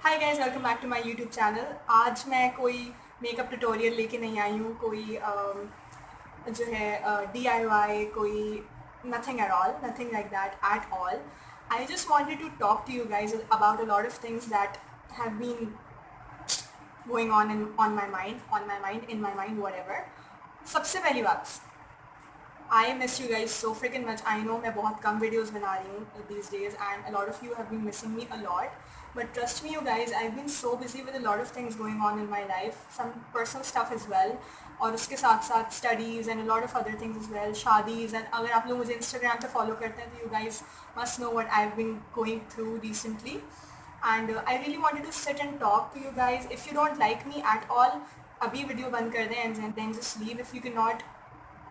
Hi guys, welcome back to my YouTube channel. आज मैं कोई मेकअप ट्यूटोरियल लेके नहीं आई हूँ, कोई जो है DIY, कोई nothing at all, nothing like that at all. I just wanted to talk to you guys about a lot of things that have been going on in on my mind in my mind whatever. सबसे पहली बात, I miss you guys so freaking much. I know मैं बहुत कम videos बना रही हूँ these days and a lot of you have been missing me a lot. But trust me you guys, I've been so busy with a lot of things going on in my life, some personal stuff as well, और उसके साथ साथ studies and a lot of other things as well, शादीज़। and अगर आप लोग मुझे Instagram पे follow करते हैं तो you guys must know what I've been going through recently. And I really wanted to sit and talk to you guys. If you don't like me at all, अभी video बंद कर दें and then just leave. If you cannot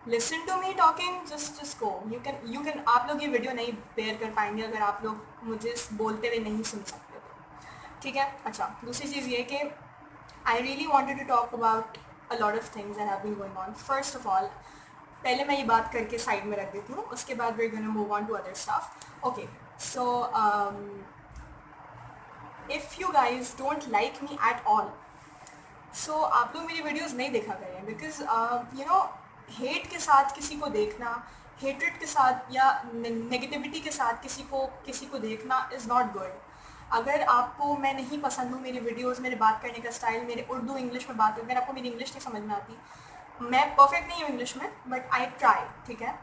listen to me talking, just go. You can आप लोग ये video नहीं bear कर पाएंगे अगर आप लोग मुझे बोलते हुए नहीं सुन सकते तो ठीक है। अच्छा, दूसरी चीज़ ये कि I really wanted to talk about a lot of things that have been going on. First of all, पहले मैं ये बात करके साइड में रख देती हूँ, उसके बाद we are gonna move on to other stuff. Okay, so if you guys don't like me at all, so आप लोग मेरी वीडियोस नहीं देखा करें, बिकॉज यू नो हेट के साथ किसी को देखना, हेट्रेड के साथ या नेगेटिविटी के साथ किसी को देखना इज़ नॉट गुड। अगर आपको मैं नहीं पसंद हूँ, मेरी वीडियोस, मेरे बात करने का स्टाइल, मेरे उर्दू इंग्लिश में बात, अगर आपको मेरी इंग्लिश नहीं समझ में आती, मैं परफेक्ट नहीं हूँ इंग्लिश में बट आई ट्राई, ठीक है।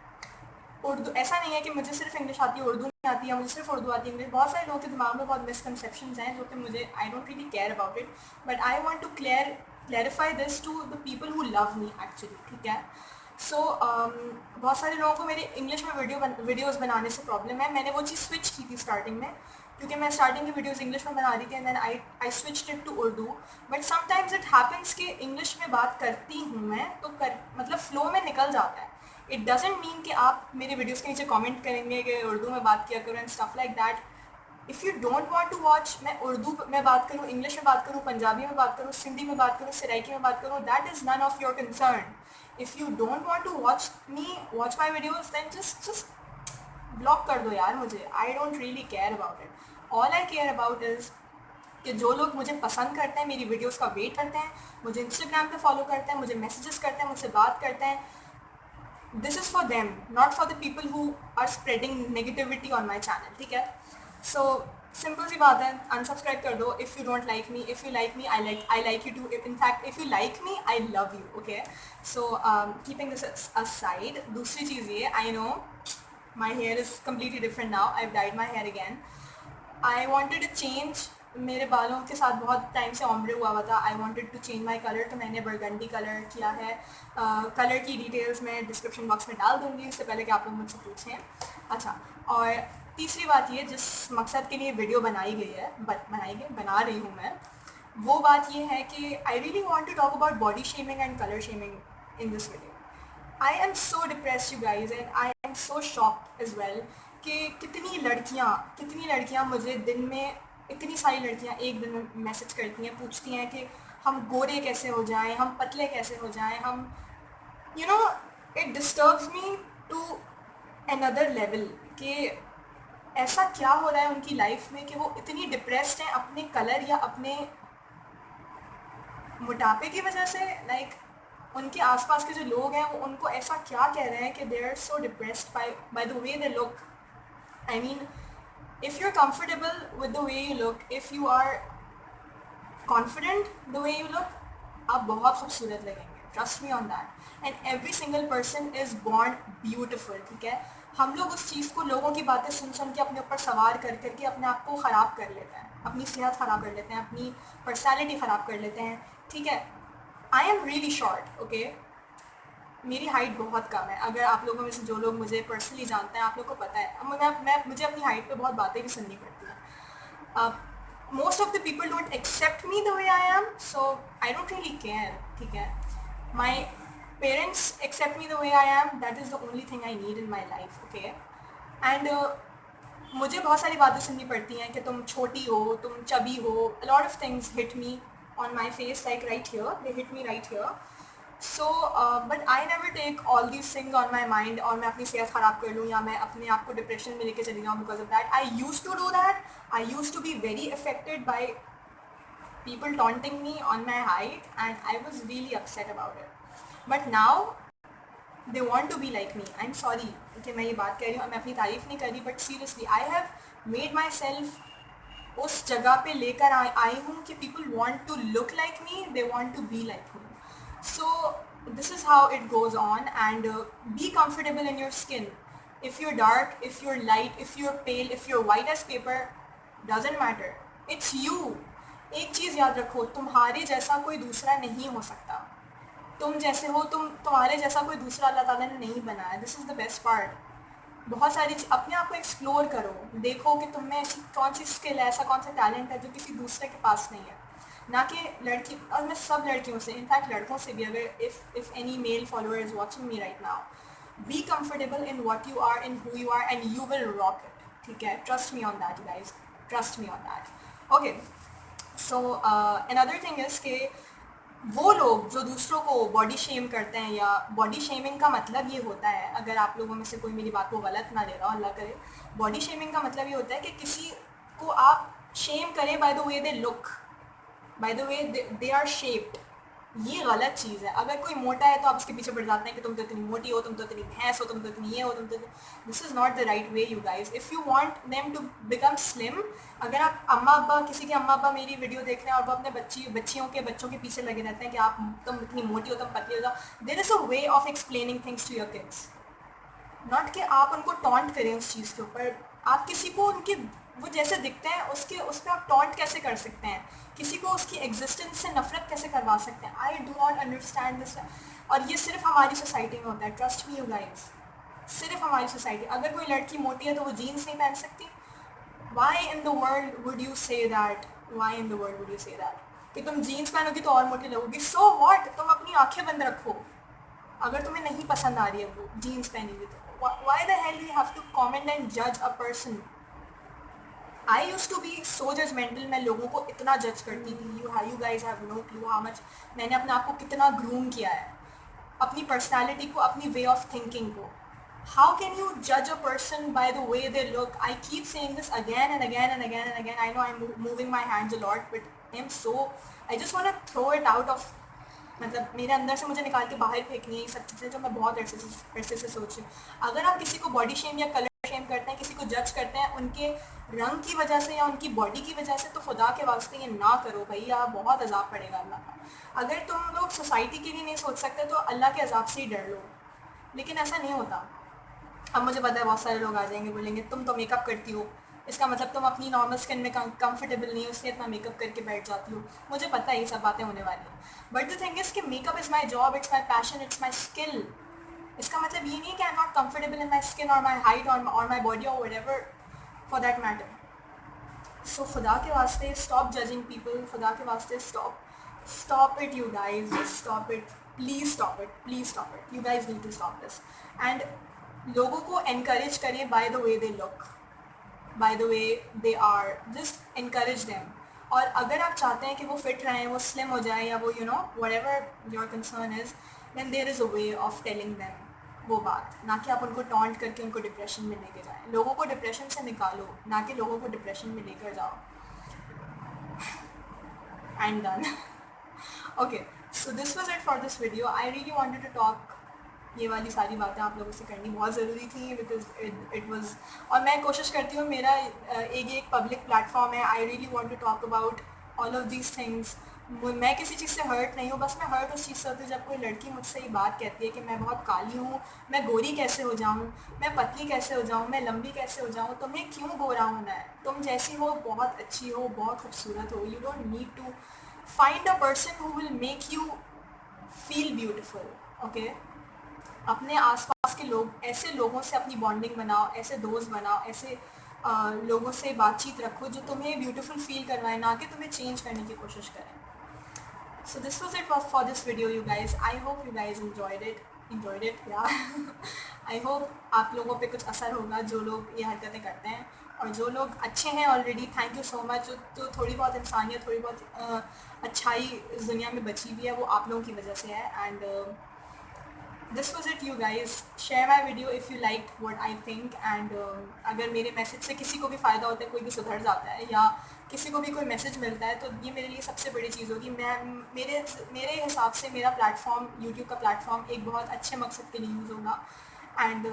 उर्दू ऐसा नहीं है कि मुझे सिर्फ इंग्लिश आती है, उर्दू नहीं आती है, मुझे सिर्फ उर्दू आती है, इंग्लिश। बहुत सारे लोगों के दिमाग में बहुत मिसकनसेप्शंस हैं जो कि मुझे I don't really care about it, but I want to clarify this to the people who love me actually, ठीक है। सो बहुत सारे लोगों को मेरे इंग्लिश में वीडियोज़ बनाने से प्रॉब्लम है। मैंने वो चीज़ स्विच की थी स्टार्टिंग में, क्योंकि मैं स्टार्टिंग की वीडियोज़ इंग्लिश में बना रही थी and then I switched it to Urdu. But sometimes it happens कि इंग्लिश में बात करती हूँ मैं तो मतलब फ़्लो में निकल जाता है। इट डजेंट मीन कि आप मेरे वीडियोज़ के नीचे कमेंट करेंगे कि उर्दू में बात किया करो and stuff like that. If you don't want to watch, मैं उर्दू में बात करूँ, इंग्लिश में बात करूँ, पंजाबी में बात करूँ, सिंधी में बात करूँ, सराइकी में बात करूँ, that is none of your concern. If you don't want to watch my videos, then just block कर दो यार मुझे। I don't really care about it. All I care about is कि जो लोग मुझे पसंद करते हैं, मेरी वीडियोज़ का वेट करते हैं, मुझे इंस्टाग्राम पे फॉलो करते हैं, मुझे मैसेजेस करते हैं, मुझसे बात करते हैं, this is for them, not for the people who are spreading negativity on my channel, ठीक है। सो सिंपल सी बात है, अनसब्सक्राइब कर दो if you don't like me. If you like me, I like you too. In fact if you like me, I love you, okay. So keeping this aside, दूसरी चीज़ ये, I know my hair is completely different now, I dyed my hair again. I wanted to change, मेरे बालों के साथ बहुत time से ombre हुआ था। I wanted to change my colour, तो मैंने बरगंडी कलर किया है। कलर की डिटेल्स मैं डिस्क्रिप्शन बॉक्स में डाल दूँगी, इससे पहले कि आप लोग मुझसे पूछें। अच्छा, और तीसरी बात ये, जिस मकसद के लिए वीडियो बना रही हूँ मैं, वो बात ये है कि I really want to talk about body shaming and colour shaming in this video. I am so depressed you guys and I am so shocked as well कि कितनी लड़कियाँ मुझे दिन में, इतनी सारी लड़कियाँ एक दिन में मैसेज करती हैं, पूछती हैं कि हम गोरे कैसे हो जाएं, हम पतले कैसे हो जाएं, हम you know it disturbs me to another level कि ऐसा क्या हो रहा है उनकी लाइफ में कि वो इतनी डिप्रेस्ड हैं अपने कलर या अपने मोटापे की वजह से। लाइक उनके आसपास के जो लोग हैं वो उनको ऐसा क्या कह रहे हैं कि they are so depressed by the way they look. I mean, if you're comfortable with the way you look, if you are confident the way you look, आप बहुत खूबसूरत लगेंगे, trust me on that. And every single person is born beautiful, ठीक है। हम लोग उस चीज़ को, लोगों की बातें सुन सुन के अपने ऊपर सवार कर करके अपने आप को ख़राब कर लेते हैं, अपनी सेहत ख़राब कर लेते हैं, अपनी पर्सनैलिटी ख़राब कर लेते हैं, ठीक है। I am really short, okay. मेरी हाइट बहुत कम है। अगर आप लोगों में से जो लोग मुझे पर्सनली जानते हैं, आप लोग को पता है, अब मुझे अपनी हाइट पे बहुत बातें भी सुननी पड़ती हैं। Most of the people don't accept me the way I am, so I don't really care, ठीक है। My parents accept me the way I am, that is the only thing I need in my life, okay. And मुझे बहुत सारी बातें सुननी पड़ती हैं कि तुम छोटी हो, तुम चबी हो, a lot of things hit me on my face, like right here, they hit me right here. So but I never take all these things on my mind और मैं अपनी सेहत ख़राब कर लूँ या मैं अपने आप को डिप्रेशन में लेके चली जाऊँ because of that. I used to do that. I used to be very affected by people taunting me on my height, and I was really upset about it. But now they want to be like me. I'm sorry कि मैं ये बात कह रही हूँ, मैं अपनी तारीफ नहीं कर रही, but seriously I have made myself उस जगह पे लेकर आई हूँ कि people want to look like me, they want to be like me. So this is how it goes on, and be comfortable in your skin. If you're dark, if you're light, if you're pale, if you're white as paper, doesn't matter. It's you. एक चीज़ याद रखो, तुम्हारे जैसा कोई दूसरा नहीं हो सकता. तुम जैसे हो, तुम्हारे जैसा कोई दूसरा अल्लाह ताला ने नहीं बनाया. This is the best part. बहुत सारी अपने आप को एक्सप्लोर करो, देखो कि तुम में ऐसी कौन सी स्किल है, ऐसा कौन सा टैलेंट है जो किसी दूसरे के पास नहीं है. ना कि लड़की, और मैं सब लड़कियों से, इनफैक्ट लड़कों से भी, अगर if any male follower is watching me right now, be comfortable in what you are, in who you are, and you will rock it. ठीक है, trust me on that guys, trust me on that. Okay, so another thing is कि वो लोग जो दूसरों को body shame करते हैं, या बॉडी शेमिंग का मतलब ये होता है, अगर आप लोगों में से कोई मेरी बात को गलत ना ले रहा हो, अल्लाह करे, बॉडी शेमिंग का मतलब ये होता है कि किसी को आप शेम करें by the way they look, by the way they are shaped. ये गलत चीज़ है. अगर कोई मोटा है तो आप उसके पीछे पड़ जाते हैं कि तुम तो इतनी मोटी हो, तुम तो इतनी भैंस हो, तुम तो इतनी ये हो, तुम तो. This is not the right way you guys. If you want them to become slim, अगर आप अम्मा अब्बा, किसी के अम्मा अब्बा मेरी वीडियो देख रहे हैं और वो अपने बच्चों के पीछे लगे रहते हैं कि आप तुम इतनी मोटी हो, तुम पतली हो जाओ, there is a way of explaining things to your kids. नॉट कि आप उनको टॉन्ट करें उस चीज़ के ऊपर. आप किसी को उनके वो जैसे दिखते हैं उस पर आप टॉन्ट कैसे कर सकते हैं, किसी को उसकी एग्जिस्टेंस से नफरत कैसे करवा सकते हैं. I do not understand this. और ये सिर्फ हमारी सोसाइटी में होता है, ट्रस्ट मी यू गाइस, सिर्फ हमारी सोसाइटी. अगर कोई लड़की मोटी है तो वो जीन्स नहीं पहन सकती. Why in the world would you say that, why in the world would you say that कि तुम जीन्स पहनोगी तो और मोटी लगोगी. सो व्हाट, तुम अपनी आंखें बंद रखो. अगर तुम्हें नहीं पसंद आ रही है वो जीन्स पहनी हुई तो why the hell you have to comment and judge a person. I used to be so judgmental. मैं लोगों को इतना जज करती थी. You guys have no clue how much मैंने अपने आप को कितना ग्रूम किया है, अपनी पर्सनालिटी को, अपनी वे ऑफ थिंकिंग को. How can you judge a person by the way they look? I keep saying this again and again and again and again. I know I'm moving my hands a lot, but I just want to throw it out of, मतलब मेरे अंदर से मुझे निकाल के बाहर फेंकनी है ये सब चीज़ें जो मैं बहुत अरसे से सोच रही हूँ. अगर आप किसी को बॉडी शेम या कलर शेम करते हैं, किसी को जज करते हैं उनके रंग की वजह से या उनकी बॉडी की वजह से, तो खुदा के वास्ते ये ना करो भैया, बहुत अजाब पड़ेगा अल्लाह का. अगर तुम लोग सोसाइटी के लिए नहीं सोच सकते तो अल्लाह के अजाब से ही डर लो. लेकिन ऐसा नहीं होता. अब मुझे पता है बहुत सारे लोग आ जाएंगे, बोलेंगे तुम तो मेकअप करती हो, इसका मतलब तुम अपनी नॉर्मल स्किन में कंफर्टेबल नहीं हो, इसलिए इतना मेकअप करके बैठ जाती हो. मुझे पता है ये सब बातें होने वाली हैं, बट द थिंग इज़ कि makeup is my job, it's my passion, it's my skill. इसका मतलब ये नहीं है कि I am not comfortable in my skin और माई हाइट और माई बॉडी और व्हाटएवर फॉर दैट मैटर. सो खुदा के वास्ते स्टॉप जजिंग पीपल. खुदा के वास्ते stop it you guys, just stop it, please stop it, please stop it. You guys need to stop this. And लोगों को encourage करें by the way they look, by the way they are, just encourage them. और अगर आप चाहते हैं कि वो फिट रहें, वो स्लिम हो जाए, या वो whatever your concern is, then there is a way of telling them वो बात. ना कि आप उनको टॉन्ट करके उनको डिप्रेशन में लेके जाएं. लोगों को डिप्रेशन से निकालो, ना कि लोगों को डिप्रेशन में लेकर जाओ. I'm done. Okay, so this was it for this video. I really wanted to talk. ये वाली सारी बातें आप लोगों से करनी बहुत ज़रूरी थी, बिकॉज इट वाज, और मैं कोशिश करती हूँ, मेरा एक पब्लिक प्लेटफॉर्म है. I really want to talk about all of these things. मैं किसी चीज़ से हर्ट नहीं हूँ, बस मैं हर्ट उस चीज़ से होती हूँ जब कोई लड़की मुझसे ये बात कहती है कि मैं बहुत काली हूँ, मैं गोरी कैसे हो जाऊँ, मैं पतली कैसे हो जाऊँ, मैं लंबी कैसे हो जाऊँ. तुम्हें क्यों गोरा होना है? तुम जैसी हो बहुत अच्छी हो, बहुत खूबसूरत हो. You don't need to find a person who will make you feel beautiful. Okay, अपने आसपास के लोग, ऐसे लोगों से अपनी बॉन्डिंग बनाओ, ऐसे दोस्त बनाओ, ऐसे लोगों से बातचीत रखो जो तुम्हें ब्यूटीफुल फील करवाए, ना कि तुम्हें चेंज करने की कोशिश करें. So this was it for this video you guys. I hope you guys enjoyed it, yeah. I hope आप लोगों पे कुछ असर होगा जो लोग ये हरकतें करते हैं, और जो लोग अच्छे हैं already, thank you so much. जो थोड़ी बहुत इंसानियत, थोड़ी बहुत अच्छाई इस दुनिया में बची हुई है, वो आप लोगों की वजह से है. And this was it you guys, share my video if you like what I think and अगर मेरे मैसेज से किसी को भी फ़ायदा होता है, कोई भी सुधर जाता है या किसी को भी कोई मैसेज मिलता है, तो ये मेरे लिए सबसे बड़ी चीज़ होगी। मैं मेरे मेरे हिसाब से मेरा प्लेटफॉर्म, यूट्यूब का प्लेटफॉर्म एक बहुत अच्छे मकसद के लिए यूज़ होगा। And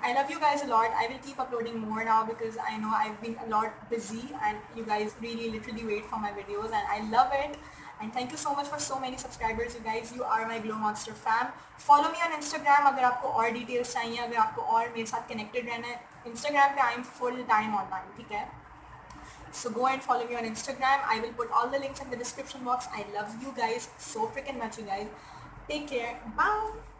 I love you guys a lot. I will keep uploading more now because I know I've been a lot busy and you guys really literally wait for my videos and I love it. And thank you so much for so many subscribers, you guys. You are my Glow Monster fam. Follow me on Instagram अगर आपको और details चाहिए, अगर आपको और मेरे साथ connected रहना है। Instagram पे I am full time online, ठीक है? So go and follow me on Instagram. I will put all the links in the description box. I love you guys so freaking much, you guys. Take care. Bye.